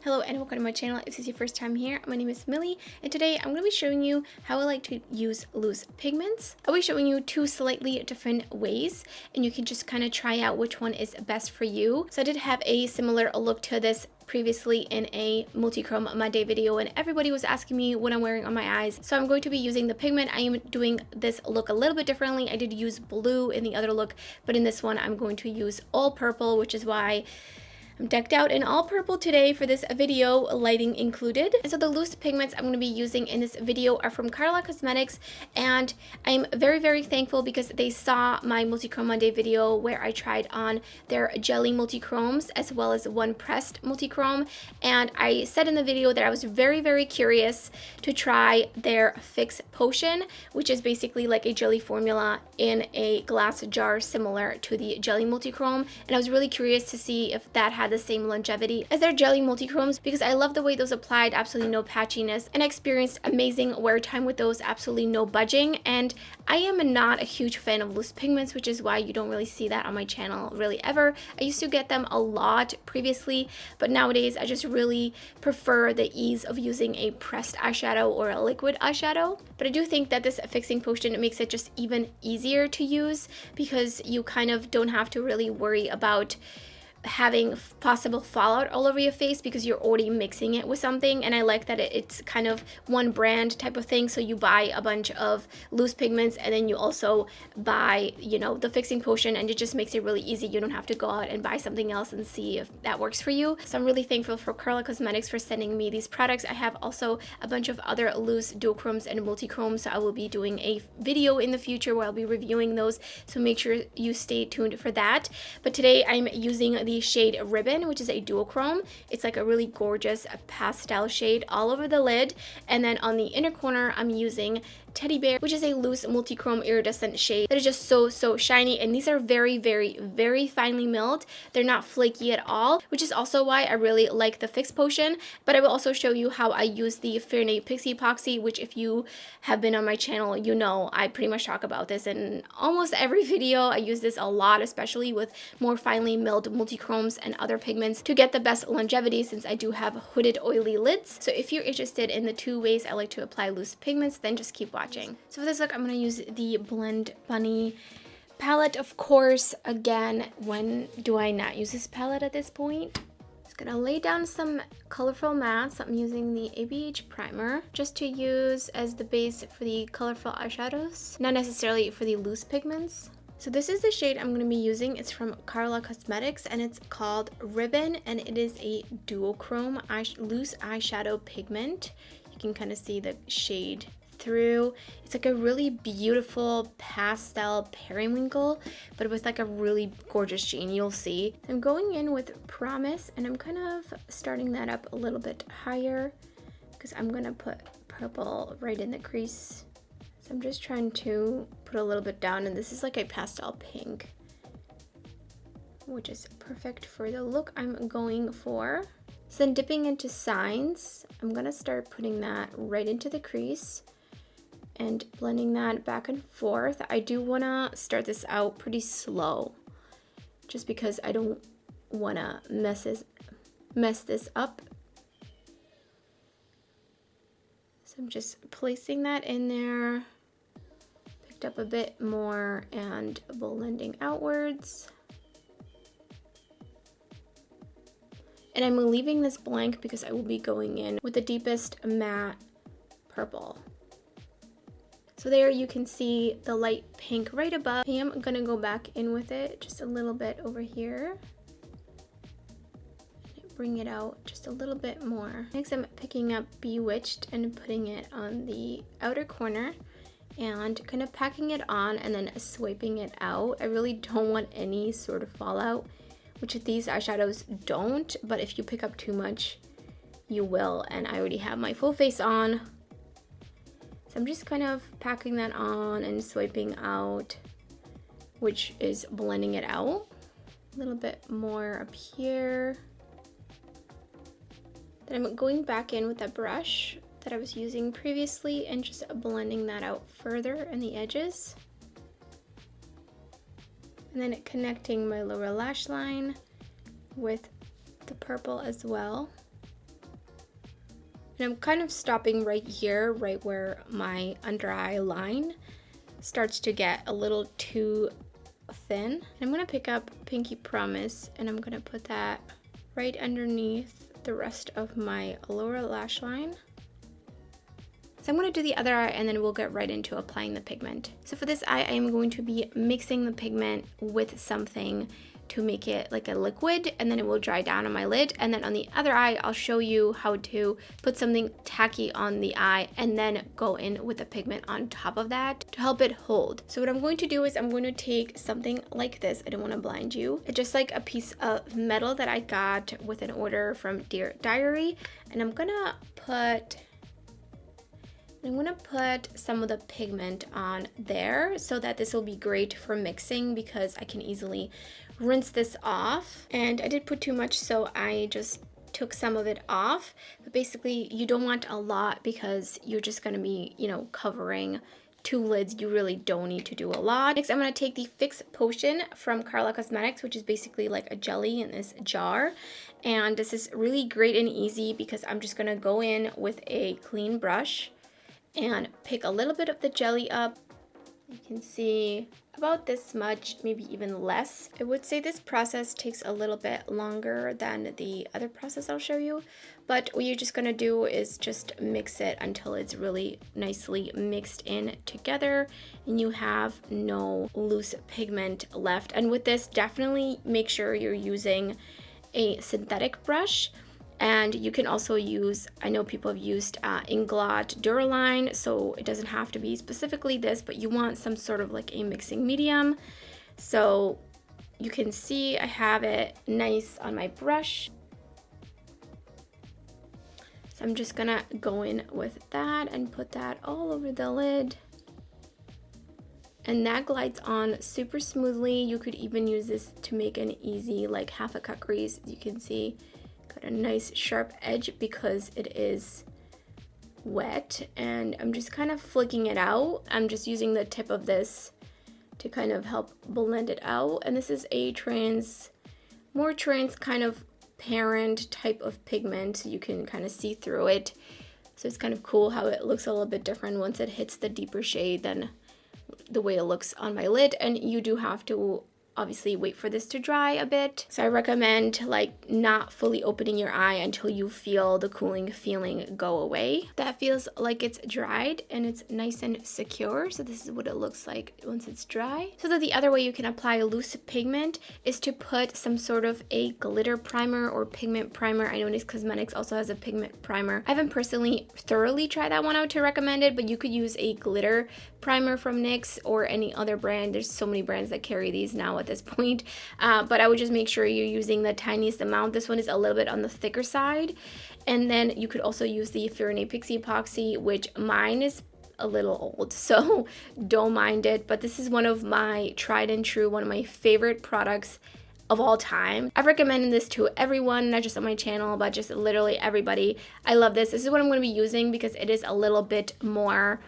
Hello and welcome to my channel. If this is your first time here, my name is Millie and today I'm going to be showing you how I like to use loose pigments. I'll be showing you two slightly different ways and you can just kind of try out which one is best for you. So I did have a similar look to this previously in a multichrome Monday video and everybody was asking me what I'm wearing on my eyes. So I'm going to be using the pigment. I am doing this look a little bit differently. I did use blue in the other look, but in this one I'm going to use all purple, which is why I'm decked out in all purple today for this video, lighting included. And so the loose pigments I'm going to be using in this video are from Karla Cosmetics, and I'm very thankful because they saw my multichrome Monday video where I tried on their jelly multichromes as well as one pressed multichrome, and I said in the video that I was very curious to try their Fix potion, which is basically like a jelly formula in a glass jar similar to the jelly multichrome, and I was really curious to see if that had the same longevity as their jelly multichromes because I love the way those applied, absolutely no patchiness, and I experienced amazing wear time with those, absolutely no budging. And I am not a huge fan of loose pigments, which is why you don't really see that on my channel really ever. I used to get them a lot previously, but nowadays I just really prefer the ease of using a pressed eyeshadow or a liquid eyeshadow. But I do think that this fixing potion makes it just even easier to use because you kind of don't have to really worry about having possible fallout all over your face because you're already mixing it with something. And I like that it's kind of one brand type of thing, so you buy a bunch of loose pigments and then you also buy, you know, the fixing potion, and it just makes it really easy. You don't have to go out and buy something else and see if that works for you. So I'm really thankful for Karla Cosmetics for sending me these products. I have also a bunch of other loose duochromes and multichromes, so I will be doing a video in the future where I'll be reviewing those, so make sure you stay tuned for that. But today I'm using the shade Ribbon, which is a duochrome. It's like a really gorgeous pastel shade all over the lid, and then on the inner corner I'm using Teddy Bear, which is a loose multichrome iridescent shade that is just so shiny, and these are very finely milled. They're not flaky at all, which is also why I really like the Fix potion. But I will also show you how I use the Fyrinnae Pixie Epoxy, which if you have been on my channel, you know I pretty much talk about this in almost every video. I use this a lot, especially with more finely milled multichromes and other pigments to get the best longevity, since I do have hooded oily lids. So if you're interested in the two ways I like to apply loose pigments, then just keep watching. So for this look, I'm going to use the Blend Bunny palette, of course. Again, when do I not use this palette at this point? Just going to lay down some colorful mattes. I'm using the ABH primer just to use as the base for the colorful eyeshadows, not necessarily for the loose pigments. So this is the shade I'm going to be using. It's from Karla Cosmetics and it's called Ribbon, and it is a duochrome loose eyeshadow pigment. You can kind of see the shade through. It's like a really beautiful pastel periwinkle, but with like a really gorgeous sheen, you'll see. I'm going in with Promise, and I'm kind of starting that up a little bit higher because I'm going to put purple right in the crease. So I'm just trying to put a little bit down, and this is like a pastel pink, which is perfect for the look I'm going for. So then dipping into Signs, I'm going to start putting that right into the crease and blending that back and forth. I do want to start this out pretty slow just because I don't want to mess this up. So I'm just placing that in there, picked up a bit more and blending outwards. And I'm leaving this blank because I will be going in with the deepest matte purple. So there you can see the light pink right above. I am gonna go back in with it just a little bit over here. Bring it out just a little bit more. Next I'm picking up Bewitched and putting it on the outer corner and kind of packing it on and then swiping it out. I really don't want any sort of fallout, which these eyeshadows don't, but if you pick up too much, you will, and I already have my full face on. So I'm just kind of packing that on and swiping out, which is blending it out. A little bit more up here. Then I'm going back in with that brush that I was using previously and just blending that out further in the edges. And then connecting my lower lash line with the purple as well. And I'm kind of stopping right here, right where my under eye line starts to get a little too thin. And I'm gonna pick up Pinky Promise and I'm gonna put that right underneath the rest of my lower lash line. So I'm going to do the other eye and then we'll get right into applying the pigment. So for this eye, I am going to be mixing the pigment with something to make it like a liquid, and then it will dry down on my lid. And then on the other eye, I'll show you how to put something tacky on the eye and then go in with the pigment on top of that to help it hold. So what I'm going to do is I'm going to take something like this. I don't want to blind you. It's just like a piece of metal that I got with an order from Dear Diary. And I'm going to put some of the pigment on there so that this will be great for mixing because I can easily rinse this off. And I did put too much, so I just took some of it off. But basically, you don't want a lot because you're just going to be, you know, covering 2 lids. You really don't need to do a lot. Next, I'm going to take the Fix Potion from Karla Cosmetics, which is basically like a jelly in this jar. And this is really great and easy because I'm just going to go in with a clean brush and pick a little bit of the jelly up. You can see about this much, maybe even less. I would say this process takes a little bit longer than the other process I'll show you, but what you're just gonna do is just mix it until it's really nicely mixed in together and you have no loose pigment left. And with this, definitely make sure you're using a synthetic brush. And you can also use, I know people have used Inglot Duraline, so it doesn't have to be specifically this, but you want some sort of like a mixing medium. So you can see I have it nice on my brush. So I'm just gonna go in with that and put that all over the lid. And that glides on super smoothly. You could even use this to make an easy like half a cut crease. You can see got a nice sharp edge because it is wet, and I'm just kind of flicking it out. I'm just using the tip of this to kind of help blend it out. And this is a more trans kind of parent type of pigment, so you can kind of see through it. So it's kind of cool how it looks a little bit different once it hits the deeper shade than the way it looks on my lid. And you do have to obviously wait for this to dry a bit. So I recommend like not fully opening your eye until you feel the cooling feeling go away. That feels like it's dried and it's nice and secure. So this is what it looks like once it's dry. So that the other way you can apply loose pigment is to put some sort of a glitter primer or pigment primer. I know NYX Cosmetics also has a pigment primer. I haven't personally thoroughly tried that one out to recommend it, but you could use a glitter primer from NYX or any other brand. There's so many brands that carry these now at this point, but I would just make sure you're using the tiniest amount. This one is a little bit on the thicker side. And then you could also use the Fyrinnae Pixie Epoxy, which mine is a little old, so don't mind it, but this is one of my tried and true, one of my favorite products of all time. I've recommended this to everyone, not just on my channel, but just literally everybody. I love this. This is what I'm going to be using because it is a little bit more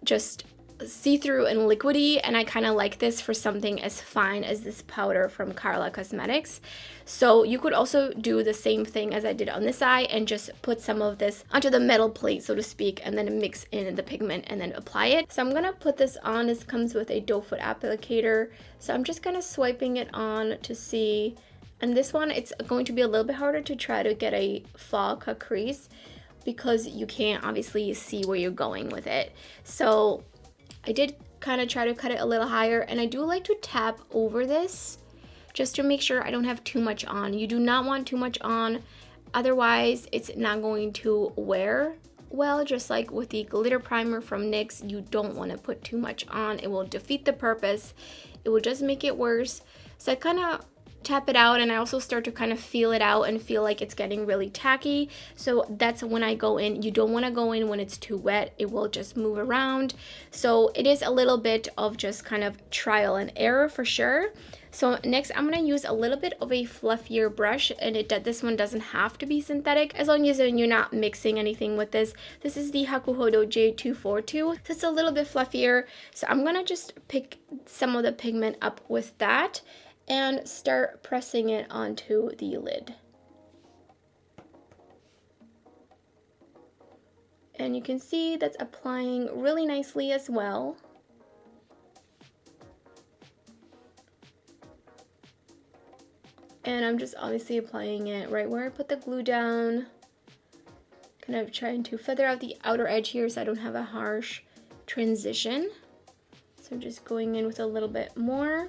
just see-through and liquidy, and I kind of like this for something as fine as this powder from Karla Cosmetics. So you could also do the same thing as I did on this eye and just put some of this onto the metal plate, so to speak, and then mix in the pigment and then apply it. So I'm gonna put this on. This comes with a doe foot applicator, so I'm just kind of swiping it on to see. And this one, it's going to be a little bit harder to try to get a fall cut crease because you can't obviously see where you're going with it. So I did kind of try to cut it a little higher, and I do like to tap over this just to make sure I don't have too much on. You do not want too much on, otherwise it's not going to wear well. Just like with the glitter primer from NYX, you don't want to put too much on. It will defeat the purpose. It will just make it worse. So I kind of tap it out, and I also start to kind of feel it out and feel like it's getting really tacky. So that's when I go in. You don't want to go in when it's too wet. It will just move around. So it is a little bit of just kind of trial and error for sure. So next I'm going to use a little bit of a fluffier brush, and this one doesn't have to be synthetic as long as you're not mixing anything with this. This is the Hakuhodo J242. So it's a little bit fluffier. So I'm going to just pick some of the pigment up with that and start pressing it onto the lid. And you can see that's applying really nicely as well. And I'm just obviously applying it right where I put the glue down. Kind of trying to feather out the outer edge here so I don't have a harsh transition. So I'm just going in with a little bit more.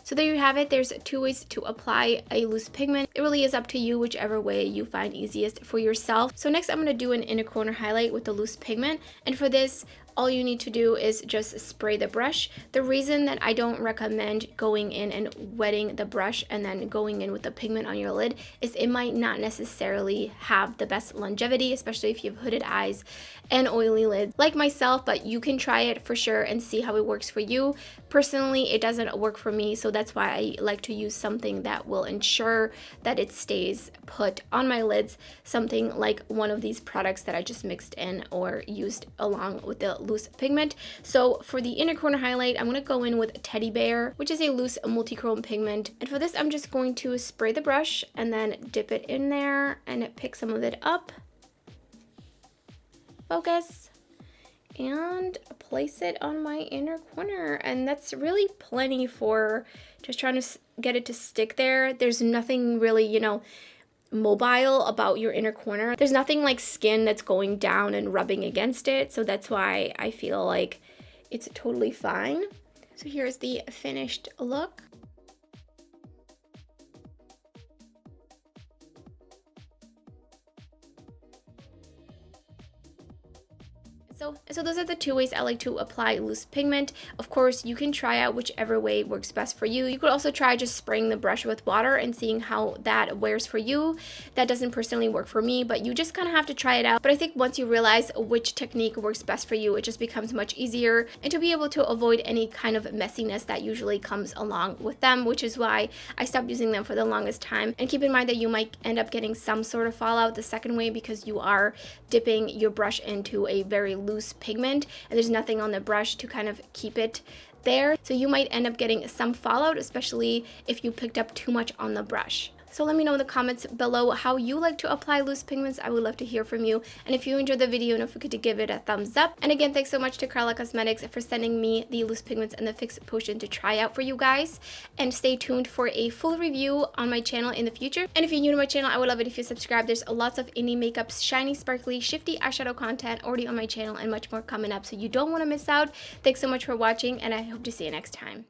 So there you have it. There's 2 ways to apply a loose pigment. It really is up to you, whichever way you find easiest for yourself. So next I'm going to do an inner corner highlight with the loose pigment. And for this, all you need to do is just spray the brush. The reason that I don't recommend going in and wetting the brush and then going in with the pigment on your lid is it might not necessarily have the best longevity, especially if you have hooded eyes and oily lids like myself, but you can try it for sure and see how it works for you. Personally, it doesn't work for me, so that's why I like to use something that will ensure that it stays put on my lids, something like one of these products that I just mixed in or used along with the loose pigment. So for the inner corner highlight, I'm going to go in with Teddy Bear, which is a loose multichrome pigment. And for this, I'm just going to spray the brush and then dip it in there and pick some of it up. Focus. And place it on my inner corner. And that's really plenty for just trying to get it to stick there. There's nothing really, you know, mobile about your inner corner. There's nothing like skin that's going down and rubbing against it, so that's why I feel like it's totally fine. So here's the finished look. So those are the 2 ways I like to apply loose pigment. Of course, you can try out whichever way works best for you. You could also try just spraying the brush with water and seeing how that wears for you. That doesn't personally work for me, but you just kind of have to try it out. But I think once you realize which technique works best for you, it just becomes much easier and to be able to avoid any kind of messiness that usually comes along with them, which is why I stopped using them for the longest time. And keep in mind that you might end up getting some sort of fallout the second way because you are dipping your brush into a very loose pigment and there's nothing on the brush to kind of keep it there. So you might end up getting some fallout, especially if you picked up too much on the brush. So let me know in the comments below how you like to apply loose pigments. I would love to hear from you. And if you enjoyed the video, don't forget to give it a thumbs up. And again, thanks so much to Karla Cosmetics for sending me the loose pigments and the Fix Potion to try out for you guys. And stay tuned for a full review on my channel in the future. And if you're new to my channel, I would love it if you subscribe. There's lots of indie makeup, shiny, sparkly, shifty eyeshadow content already on my channel and much more coming up. So you don't want to miss out. Thanks so much for watching and I hope to see you next time.